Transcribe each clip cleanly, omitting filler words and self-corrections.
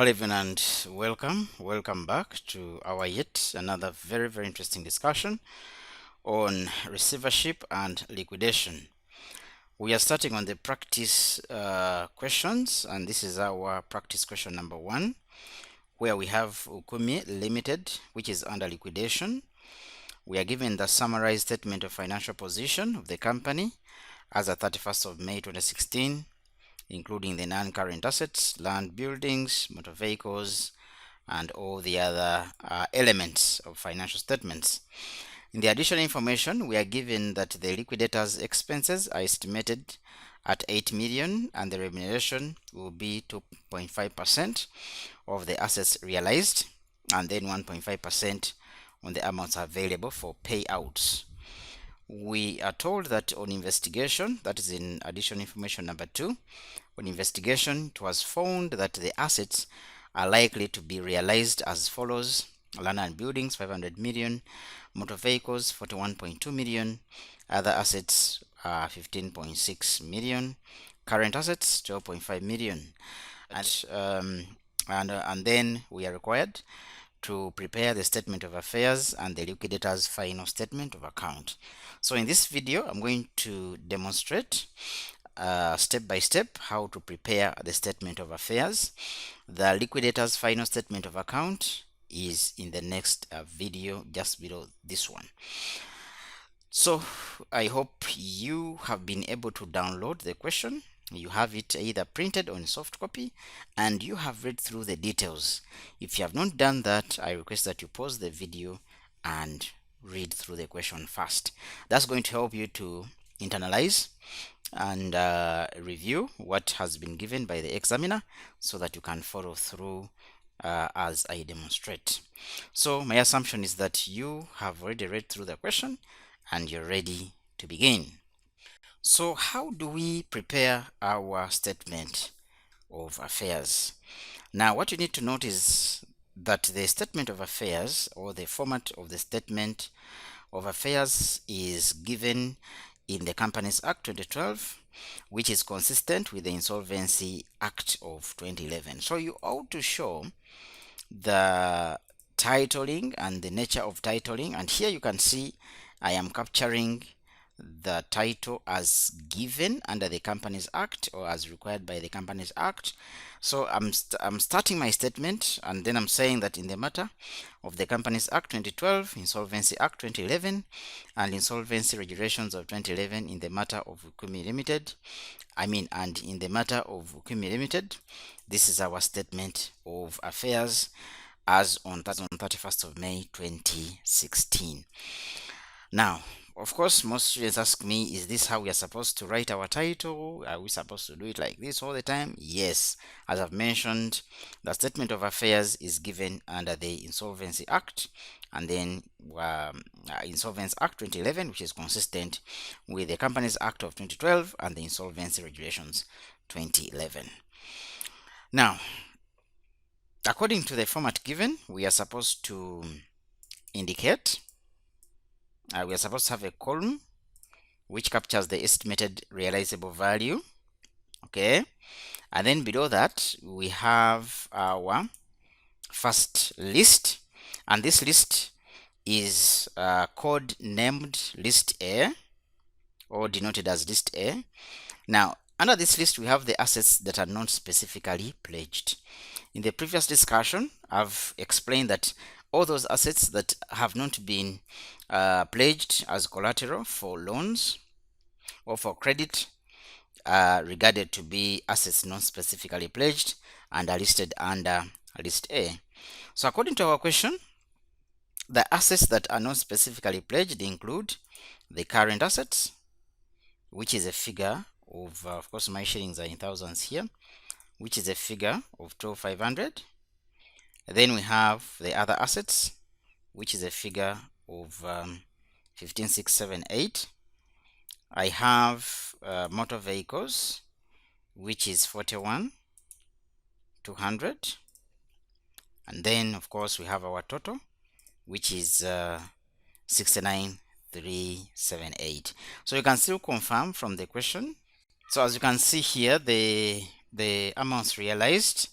Hello everyone and welcome back to our yet another very interesting discussion on receivership and liquidation. We are starting on the practice questions, and this is our practice question number 1, where we have Ukumi Limited, which is under liquidation. We are given the summarized statement of financial position of the company as of 31st of May 2016, including the non-current assets, land, buildings, motor vehicles, and all the other elements of financial statements. In the additional information, we are given that the liquidator's expenses are estimated at 8 million and the remuneration will be 2.5% of the assets realized, and then 1.5% on the amounts available for payouts. We are told that on investigation, that is in additional information number 2, on investigation it was found that the assets are likely to be realized as follows: land and buildings 500 million, motor vehicles 41.2 million, other assets 15.6 million, current assets 12.5 million, and then we are required to prepare the statement of affairs and the liquidator's final statement of account. So in this video, I'm going to demonstrate step by step how to prepare the statement of affairs. The liquidator's final statement of account is in the next video just below this one. So I hope you have been able to download the question. You have it either printed on soft copy and you have read through the details. If you have not done that, I request that you pause the video and read through the question first. That's going to help you to internalize and review what has been given by the examiner so that you can follow through as I demonstrate. So my assumption is that you have already read through the question and you're ready to begin. So how do we prepare our statement of affairs? Now what you need to note is that the statement of affairs, or the format of the statement of affairs, is given in the Companies Act 2012, which is consistent with the Insolvency Act of 2011. So you ought to show the titling and the nature of titling, and here you can see I am capturing the title as given under the Companies Act or as required by the Companies Act. So I'm starting my statement and then I'm saying that in the matter of the Companies Act 2012, Insolvency Act 2011, and Insolvency Regulations of 2011 in the matter of Ukumi Limited, and in the matter of Ukumi Limited, this is our statement of affairs as on 31st of May 2016. Now, of course, most students ask me, is this how we are supposed to write our title? Are we supposed to do it like this all the time? Yes. As I've mentioned, the statement of affairs is given under the Insolvency Act, and then Insolvency Act 2011, which is consistent with the Companies Act of 2012 and the Insolvency Regulations 2011. Now, according to the format given, we are supposed to indicate we are supposed to have a column which captures the estimated realizable value, okay, and then below that we have our first list, and this list is code named list A, or denoted as list A. Now under this list we have the assets that are not specifically pledged. In the previous discussion I've explained that all those assets that have not been pledged as collateral for loans or for credit are regarded to be assets not specifically pledged and are listed under list A. So according to our question, the assets that are not specifically pledged include the current assets, which is a figure of course my shillings are in thousands here, which is a figure of 12,500. Then we have the other assets, which is a figure of 15,678. I have motor vehicles, which is 41,200, and then of course we have our total, which is 69,378. So you can still confirm from the question. So as you can see here, the amounts realized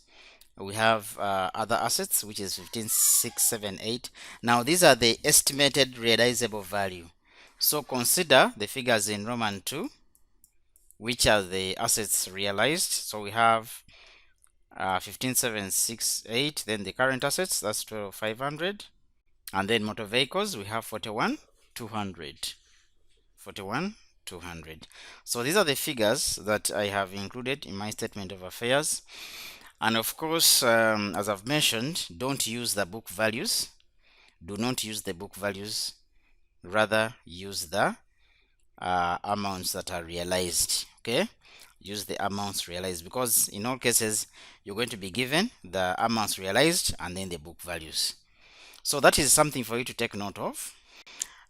we have other assets, which is 15,678. Now these are the estimated realizable value. So consider the figures in Roman 2, which are the assets realized. So we have 15,768, then the current assets, that's 12,500, and then motor vehicles, we have 41,200. 41,200. So these are the figures that I have included in my statement of affairs. And of course, as I've mentioned, don't use the book values. Do not use the book values. Rather, use the amounts that are realized. Okay, use the amounts realized, because in all cases you're going to be given the amounts realized and then the book values. So that is something for you to take note of.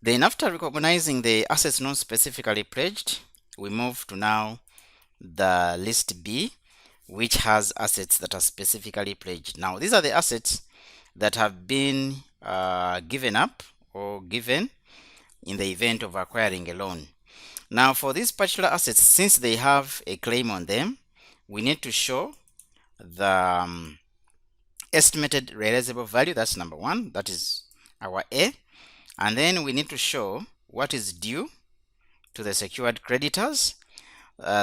Then after recognizing the assets not specifically pledged, we move to now the list B, which has assets that are specifically pledged. Now these are the assets that have been given up or given in the event of acquiring a loan. Now for these particular assets, since they have a claim on them, we need to show the estimated realizable value. That's number one, that is our A. And then we need to show what is due to the secured creditors.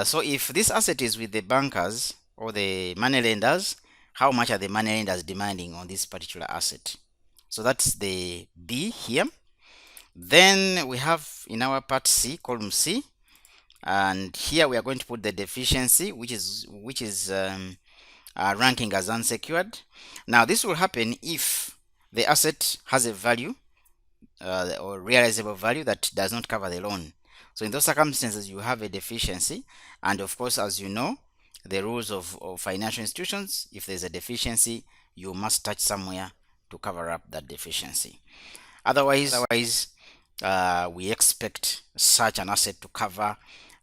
So if this asset is with the bankers or the money lenders, how much are the money lenders demanding on this particular asset? So that's the B here. Then we have in our part C, column C, and here we are going to put the deficiency, which is ranking as unsecured. Now this will happen if the asset has a value or realizable value that does not cover the loan. So in those circumstances, you have a deficiency. And of course, as you know, the rules of financial institutions, if there's a deficiency, you must touch somewhere to cover up that deficiency. Otherwise, we expect such an asset to cover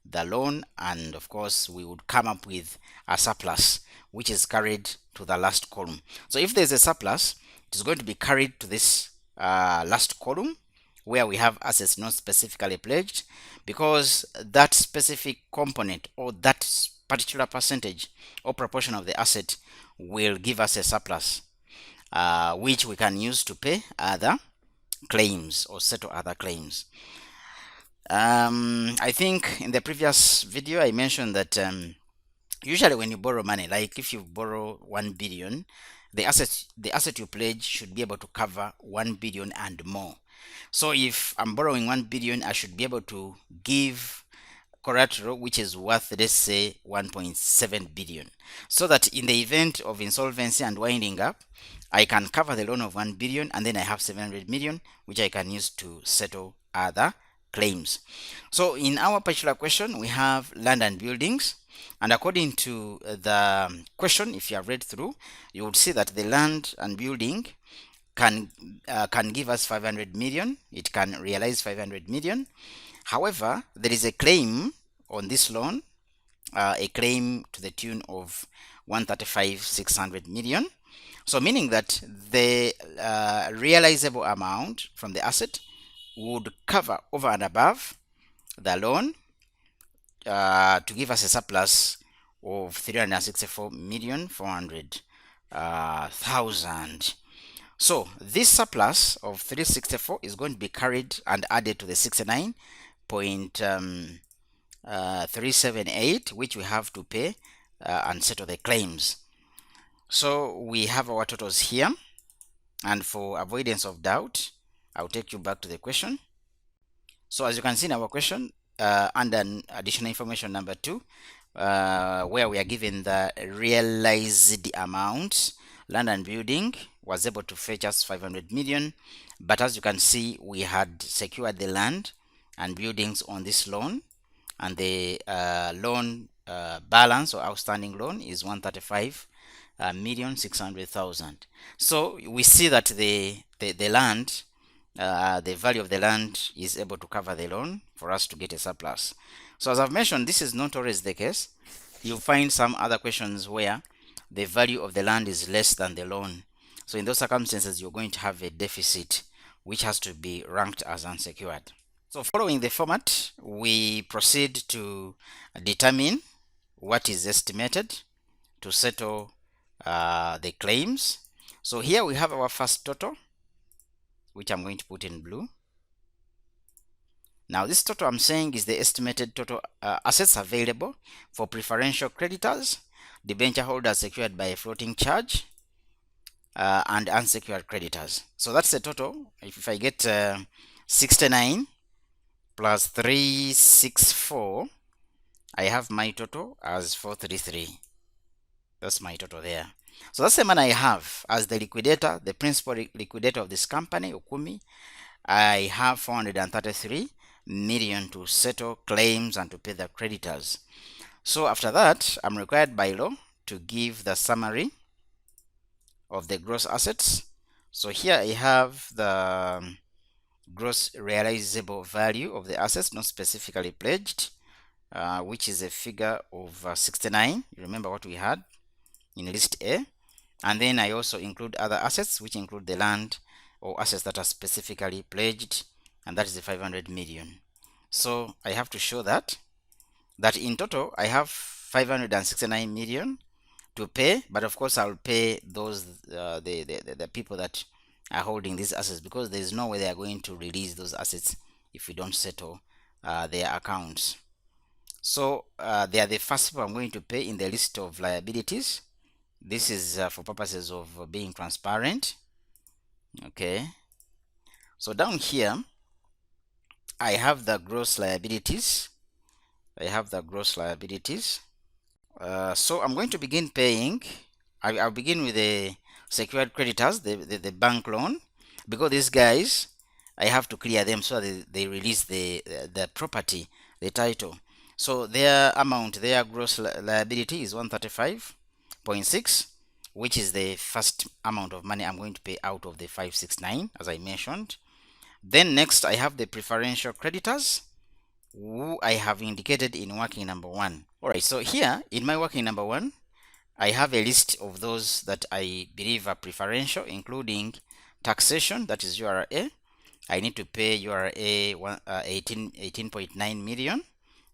the loan, and of course we would come up with a surplus which is carried to the last column. So if there's a surplus, it is going to be carried to this last column where we have assets not specifically pledged, because that specific component or that particular percentage or proportion of the asset will give us a surplus which we can use to pay other claims or settle other claims. I think in the previous video I mentioned that usually when you borrow money, like if you borrow 1 billion, the asset you pledge should be able to cover 1 billion and more. So if I'm borrowing 1 billion, I should be able to give collateral which is worth, let's say, 1.7 billion, so that in the event of insolvency and winding up, I can cover the loan of 1 billion, and then I have 700 million which I can use to settle other claims. So in our particular question, we have land and buildings, and according to the question, if you have read through, you would see that the land and building can give us 500 million. It can realize 500 million. However, there is a claim on this loan, a claim to the tune of 135,600 million. So meaning that the realizable amount from the asset would cover over and above the loan to give us a surplus of 364,400,000. So this surplus of 364 is going to be carried and added to the 69.378 which we have to pay and settle the claims. So we have our totals here, and for avoidance of doubt, I'll take you back to the question. So as you can see in our question, under additional information number 2, where we are given the realized amount, land and building was able to fetch us 500 million, but as you can see, we had secured the land and buildings on this loan, and the loan balance or outstanding loan is 135,600,000. So we see that the land, the value of the land is able to cover the loan for us to get a surplus. So as I've mentioned, this is not always the case. You'll find some other questions where the value of the land is less than the loan. So in those circumstances, you're going to have a deficit which has to be ranked as unsecured. So following the format, we proceed to determine what is estimated to settle the claims. So here we have our first total, which I'm going to put in blue. Now this total I'm saying is the estimated total assets available for preferential creditors, debenture holders secured by a floating charge, and unsecured creditors. So that's the total. If I get 69 plus 364, I have my total as 433. That's my total there. So that's the money I have as the liquidator, the principal liquidator of this company, Ukumi. I have 433 million to settle claims and to pay the creditors. So after that, I'm required by law to give the summary of the gross assets. So here I have the gross realizable value of the assets not specifically pledged, which is a figure of 69. You remember what we had in list A. And then I also include other assets, which include the land or assets that are specifically pledged, and that is the 500 million. So I have to show that in total I have 569 million to pay, but of course I'll pay those the people that are holding these assets, because there is no way they are going to release those assets if we don't settle their accounts. So they are the first people I'm going to pay in the list of liabilities. This is for purposes of being transparent. Okay, so down here I have the gross liabilities. So I'm going to begin paying. I'll begin with the secured creditors, the bank loan, because these guys, I have to clear them so that they release the property, the title. So their amount, their gross liability is 135.6, which is the first amount of money I'm going to pay out of the 569, as I mentioned. Then next I have the preferential creditors, who I have indicated in working number 1. Alright, so here in my working number 1, I have a list of those that I believe are preferential, including taxation, that is URA. I need to pay URA 18.9 million,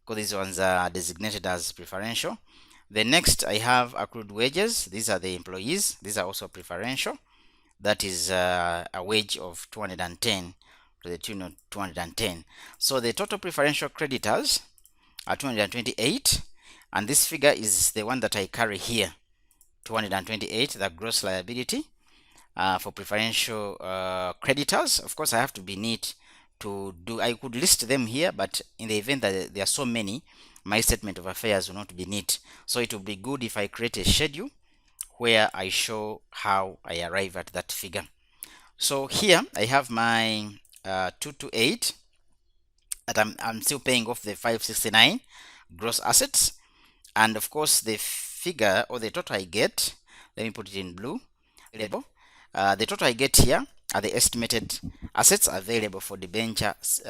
because these ones are designated as preferential. The next I have accrued wages. These are the employees. These are also preferential. That is a wage of 210, to the tune of 210. So the total preferential creditors are 228, and this figure is the one that I carry here, 228, the gross liability for preferential creditors. Of course, I have to be neat to do. I could list them here, but in the event that there are so many, my statement of affairs will not be neat. So it will be good if I create a schedule where I show how I arrive at that figure. So here I have my 228 that I'm still paying off the 569 gross assets, and of course the figure or the total I get, let me put it in blue, available. The total I get here are the estimated assets available for debentures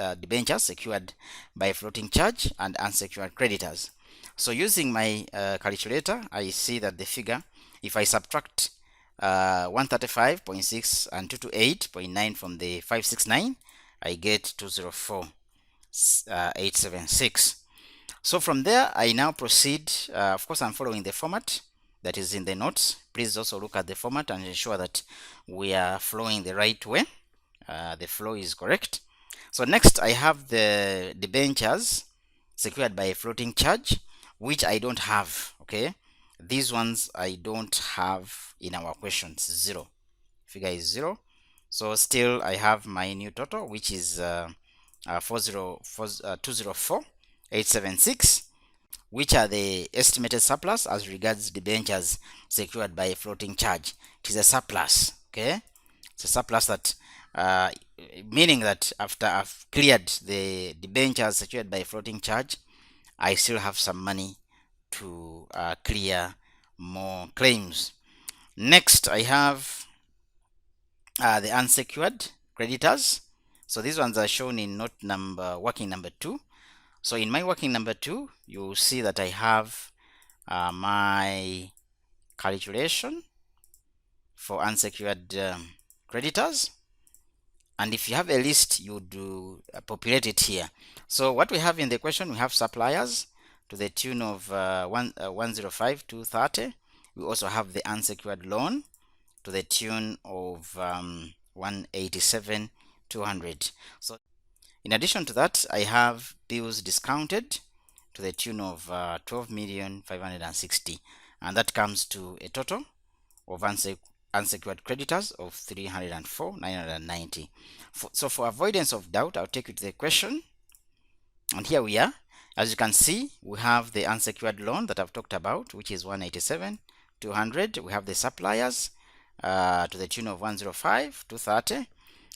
secured by a floating charge and unsecured creditors. So using my calculator, I see that the figure, if I subtract 135.6 and 228.9 from the 569, I get 204.876. So from there, I now proceed. Of course, I'm following the format that is in the notes. Please also look at the format and ensure that we are flowing the right way. The flow is correct. So next, I have the debentures secured by a floating charge, which I don't have. Okay, these ones I don't have in our questions. Zero. Figure is 0. So still I have my new total, which is 204.876, which are the estimated surplus as regards debentures secured by a floating charge. It is a surplus. Okay, it's a surplus that meaning that after I've cleared the debentures secured by a floating charge, I still have some money to clear more claims. Next, I have the unsecured creditors. So these ones are shown in working number 2. So in my working number 2, you see that I have my calculation for unsecured creditors, and if you have a list, you do populate it here. So what we have in the question, we have suppliers to the tune of 105,230. We also have the unsecured loan to the tune of 187,200. So in addition to that, I have bills discounted to the tune of 12,560,000, and that comes to a total of unsecured creditors of 304,990. So for avoidance of doubt, I'll take you to the question, and here we are. As you can see, we have the unsecured loan that I've talked about, which is 187,200. We have the suppliers to the tune of 105,230,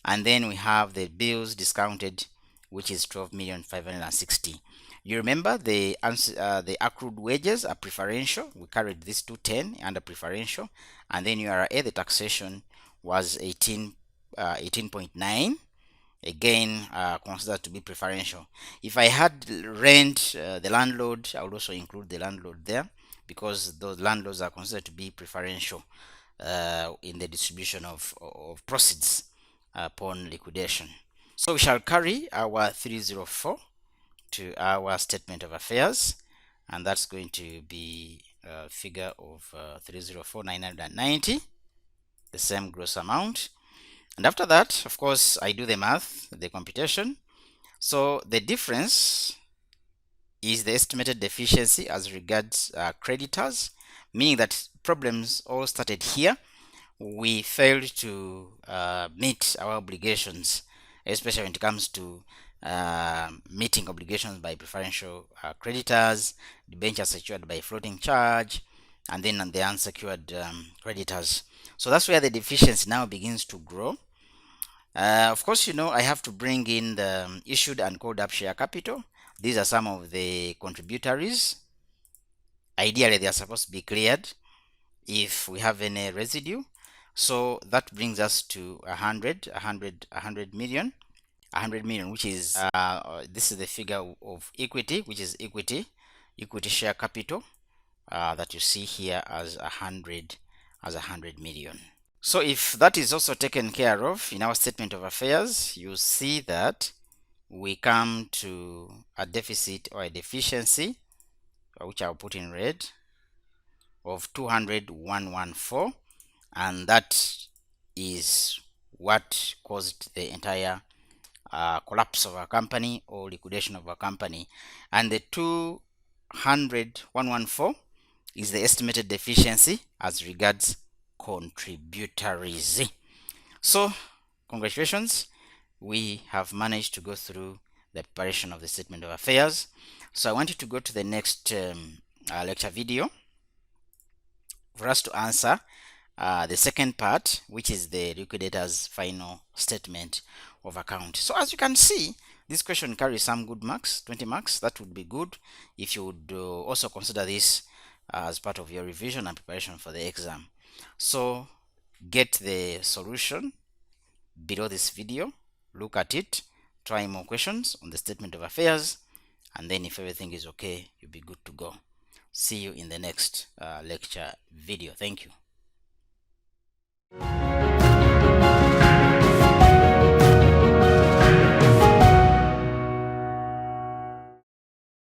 and then we have the bills discounted, which is 12,560,000. You remember the accrued wages are preferential. We carried this 210 under preferential, and then URA, the taxation was 18.9. Again, considered to be preferential. If I had rent, the landlord, I would also include the landlord there, because those landlords are considered to be preferential in the distribution of proceeds upon liquidation. So we shall carry our 304 to our statement of affairs, and that's going to be a figure of 304,990, the same gross amount. And after that, of course, I do the math, the computation. So the difference is the estimated deficiency as regards creditors, meaning that problems all started here. We failed to meet our obligations, especially when it comes to meeting obligations by preferential creditors, debentures secured by floating charge, and then the unsecured creditors. So that's where the deficiency now begins to grow. Of course, you know, I have to bring in the issued and called up share capital. These are some of the contributories. Ideally, they are supposed to be cleared if we have any residue. So that brings us to 100 million, which is this is the figure of equity, which is equity share capital that you see here as 100 million. So if that is also taken care of in our statement of affairs, you see that we come to a deficit or a deficiency, which I'll put in red, of 200,114, and that is what caused the entire collapse of our company or liquidation of our company. And the 200,114 is the estimated deficiency as regards contributories. So congratulations, we have managed to go through the preparation of the statement of affairs. So I want you to go to the next lecture video for us to answer the second part, which is the liquidator's final statement of account. So as you can see, this question carries some good marks, 20 marks. That would be good if you would also consider this as part of your revision and preparation for the exam. So get the solution below this video, look at it, try more questions on the statement of affairs, and then if everything is okay, you'll be good to go. See you in the next lecture video. Thank you.